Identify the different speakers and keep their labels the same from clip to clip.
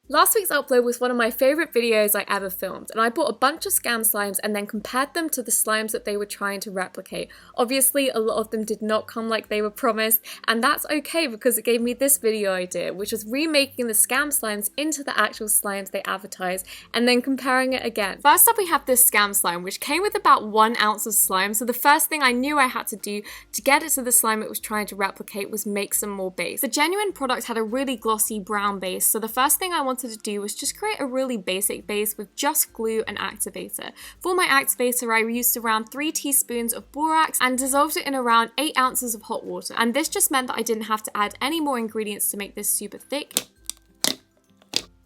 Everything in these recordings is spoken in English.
Speaker 1: Last week's upload was one of my favourite videos I ever filmed, and I bought a bunch of scam slimes and then compared them to the slimes that they were trying to replicate. Obviously, a lot of them did not come like they were promised, and that's okay because it gave me this video idea, which was remaking the scam slimes into the actual slimes they advertised, and then comparing it again. First up, we have this scam slime, which came with about 1 ounce of slime, so the first thing I knew I had to do to get it to the slime it was trying to replicate was make some more base. The genuine product had a really glossy brown base, so the first thing I wanted to do was just create a really basic base with just glue and activator. For my activator, I used around 3 teaspoons of borax and dissolved it in around 8 ounces of hot water, and this just meant that I didn't have to add any more ingredients to make this super thick.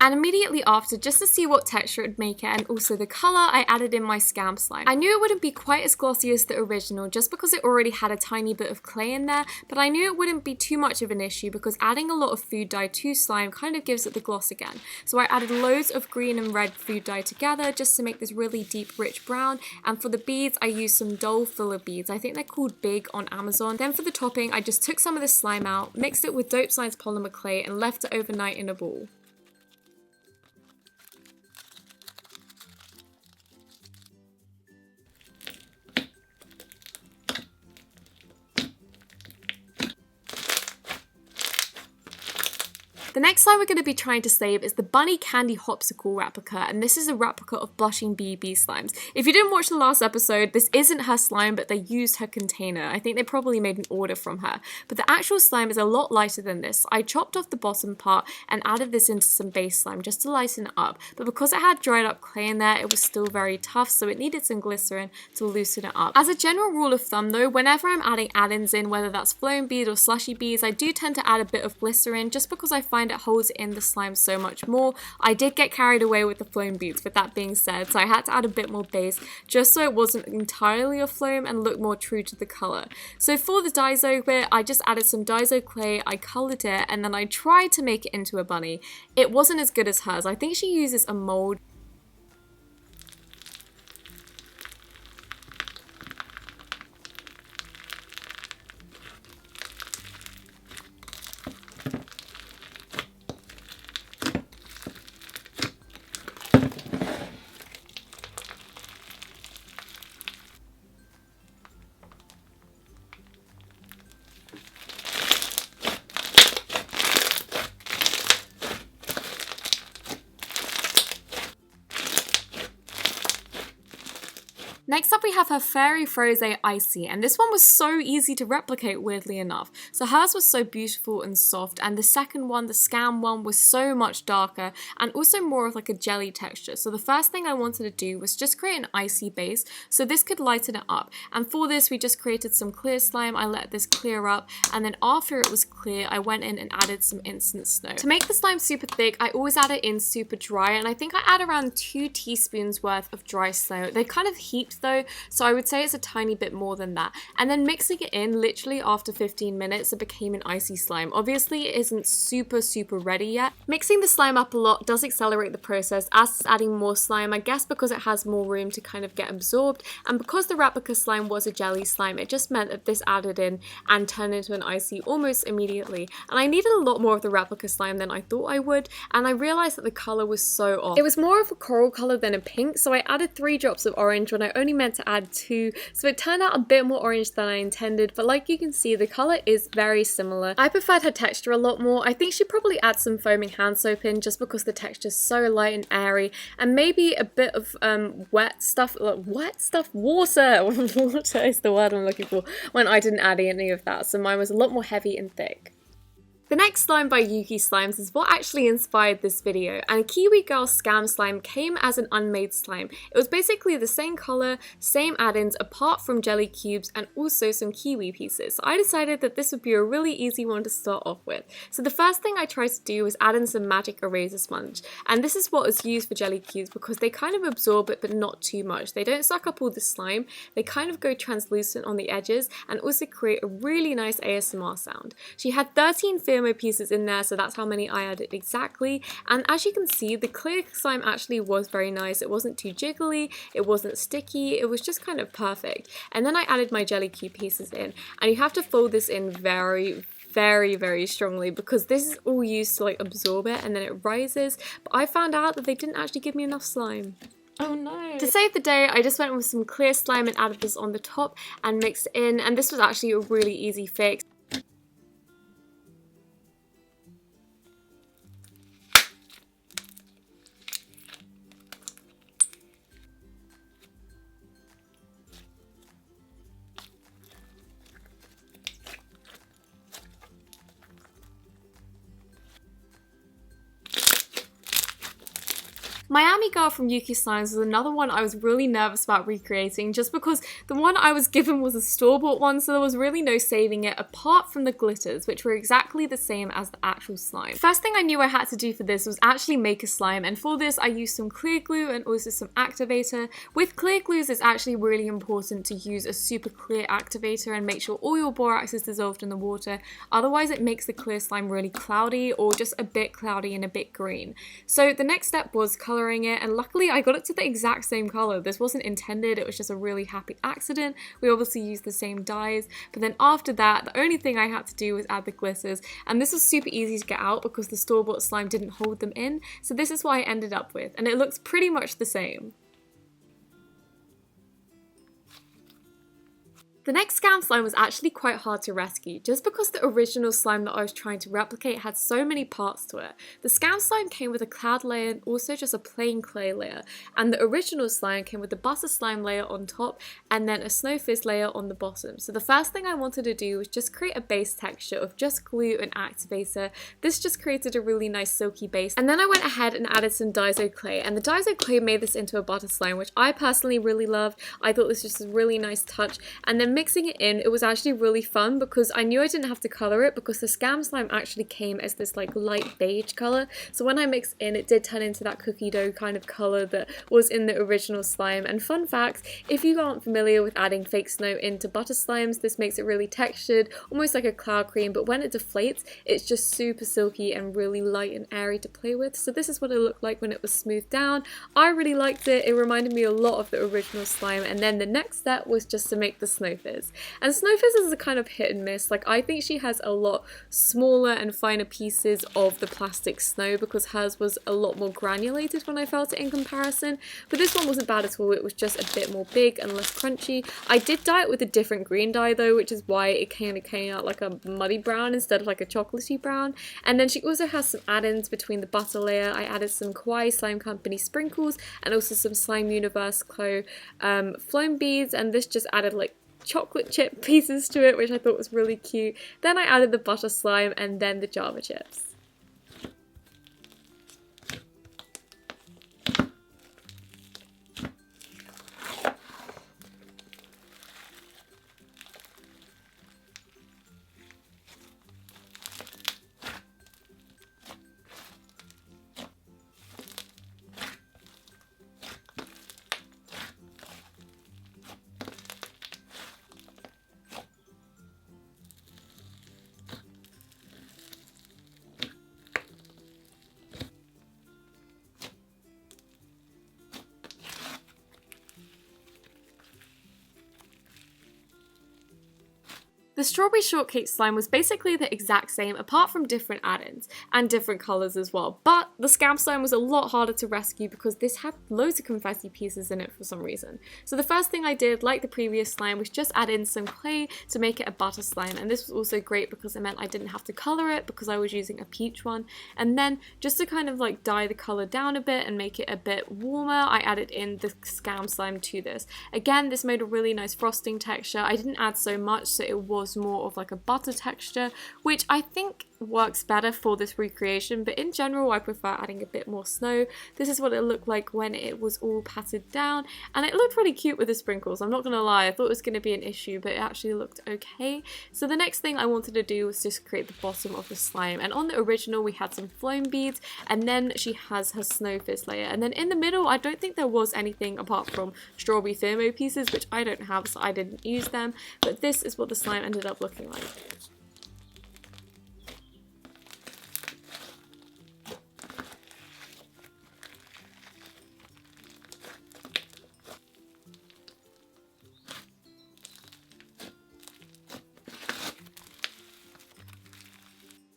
Speaker 1: And immediately after, just to see what texture it would make it and also the colour, I added in my scam slime. I knew it wouldn't be quite as glossy as the original just because it already had a tiny bit of clay in there, but I knew it wouldn't be too much of an issue because adding a lot of food dye to slime kind of gives it the gloss again. So I added loads of green and red food dye together just to make this really deep rich brown, and for the beads I used some doll filler beads. I think they're called Big on Amazon. Then for the topping, I just took some of the slime out, mixed it with Dope Science polymer clay and left it overnight in a ball. The next slime we're going to be trying to save is the Bunny Candy Hopsicle replica, and this is a replica of Blushing BB slimes. If you didn't watch the last episode, this isn't her slime, but they used her container. I think they probably made an order from her. But the actual slime is a lot lighter than this. I chopped off the bottom part and added this into some base slime just to lighten it up. But because it had dried up clay in there, it was still very tough, so it needed some glycerin to loosen it up. As a general rule of thumb though, whenever I'm adding add-ins in, whether that's flowing bead or slushy beads, I do tend to add a bit of glycerin just because I find it holds in the slime so much more. I did get carried away with the foam beads, with that being said, so I had to add a bit more base just so it wasn't entirely a foam and looked more true to the colour. So for the Daiso bit, I just added some Daiso clay, I coloured it, and then I tried to make it into a bunny. It wasn't as good as hers. I think she uses a mould. Next up we have her Fairy Froze Icy, and this one was so easy to replicate, weirdly enough. So hers was so beautiful and soft, and the second one, the scam one, was so much darker and also more of like a jelly texture. So the first thing I wanted to do was just create an icy base so this could lighten it up, and for this we just created some clear slime. I let this clear up, and then after it was clear I went in and added some instant snow. To make the slime super thick, I always add it in super dry, and I think I add around 2 teaspoons worth of dry snow. They kind of heat though, so I would say it's a tiny bit more than that. And then mixing it in, literally after 15 minutes, it became an icy slime. Obviously, it isn't super ready yet. Mixing the slime up a lot does accelerate the process as it's adding more slime, I guess because it has more room to kind of get absorbed, and because the replica slime was a jelly slime, it just meant that this added in and turned into an icy almost immediately. And I needed a lot more of the replica slime than I thought I would, and I realized that the color was so off. It was more of a coral color than a pink, so I added 3 drops of orange when I only meant to add 2, so it turned out a bit more orange than I intended, but like you can see, the color is very similar. I preferred her texture a lot more. I think she probably adds some foaming hand soap in just because the texture is so light and airy, and maybe a bit of wet stuff water water is the word I'm looking for, when I didn't add any of that, so mine was a lot more heavy and thick. The next slime by Yuki Slimes is what actually inspired this video, and Kiwi Girl Scam Slime came as an unmade slime. It was basically the same colour, same add-ins apart from jelly cubes and also some kiwi pieces. So I decided that this would be a really easy one to start off with. So the first thing I tried to do was add in some magic eraser sponge, and this is what is used for jelly cubes because they kind of absorb it but not too much. They don't suck up all the slime, they kind of go translucent on the edges and also create a really nice ASMR sound. She had 13 film pieces in there, so that's how many I added exactly, and as you can see, the clear slime actually was very nice. It wasn't too jiggly, it wasn't sticky, it was just kind of perfect. And then I added my jelly cube pieces in, and you have to fold this in very very, very strongly because this is all used to like absorb it and then it rises. But I found out that they didn't actually give me enough slime. Oh no. To save the day, I just went with some clear slime and added this on the top and mixed it in, and this was actually a really easy fix. Miami Girl from Yuki Slimes was another one I was really nervous about recreating just because the one I was given was a store-bought one, so there was really no saving it apart from the glitters, which were exactly the same as the actual slime. First thing I knew I had to do for this was actually make a slime, and for this I used some clear glue and also some activator. With clear glues, it's actually really important to use a super clear activator and make sure all your borax is dissolved in the water, otherwise it makes the clear slime really cloudy or just a bit cloudy and a bit green. So the next step was coloring it, and luckily I got it to the exact same color. This wasn't intended, it was just a really happy accident. We obviously used the same dyes, but then after that the only thing I had to do was add the glitters, and this was super easy to get out because the store-bought slime didn't hold them in, so this is what I ended up with, and it looks pretty much the same. The next scam slime was actually quite hard to rescue, just because the original slime that I was trying to replicate had so many parts to it. The scam slime came with a cloud layer and also just a plain clay layer, and the original slime came with the butter slime layer on top and then a snow fizz layer on the bottom. So the first thing I wanted to do was just create a base texture of just glue and activator. This just created a really nice silky base, and then I went ahead and added some Daiso clay, and the Daiso clay made this into a butter slime, which I personally really loved. I thought this was just a really nice touch, and then mixing it in, it was actually really fun because I knew I didn't have to color it because the scam slime actually came as this like light beige color, so when I mixed in it did turn into that cookie dough kind of color that was in the original slime. And fun fact, if you aren't familiar with adding fake snow into butter slimes, this makes it really textured, almost like a cloud cream, but when it deflates it's just super silky and really light and airy to play with. So this is what it looked like when it was smoothed down. I really liked it, it reminded me a lot of the original slime. And then the next step was just to make the snow fizz. And Snow Fizz is a kind of hit and miss. Like, I think she has a lot smaller and finer pieces of the plastic snow because hers was a lot more granulated when I felt it in comparison. But this one wasn't bad at all, it was just a bit more big and less crunchy. I did dye it with a different green dye though, which is why it kind of came out like a muddy brown instead of like a chocolatey brown. And then she also has some add-ins between the butter layer. I added some Kawaii Slime Company sprinkles and also some Slime Universe Glow foam beads, and this just added like chocolate chip pieces to it, which I thought was really cute. Then I added the butter slime and then the Java chips. The strawberry shortcake slime was basically the exact same apart from different add-ins and different colours as well, but the scam slime was a lot harder to rescue because this had loads of confetti pieces in it for some reason. So the first thing I did, like the previous slime, was just add in some clay to make it a butter slime, and this was also great because it meant I didn't have to colour it because I was using a peach one. And then just to kind of like dye the colour down a bit and make it a bit warmer, I added in the scam slime to this. Again, this made a really nice frosting texture. I didn't add so much, so it was more of like a butter texture, which I think works better for this recreation, but in general I prefer adding a bit more snow. This is what it looked like when it was all patted down, and it looked pretty cute with the sprinkles. I'm not gonna lie, I thought it was gonna be an issue, but it actually looked okay. So the next thing I wanted to do was just create the bottom of the slime, and on the original we had some foam beads, and then she has her snow fizz layer, and then in the middle I don't think there was anything apart from strawberry thermo pieces, which I don't have, so I didn't use them, but this is what the slime ended up looking like.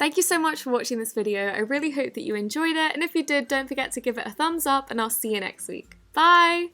Speaker 1: Thank you so much for watching this video. I really hope that you enjoyed it, and if you did, don't forget to give it a thumbs up, and I'll see you next week. Bye!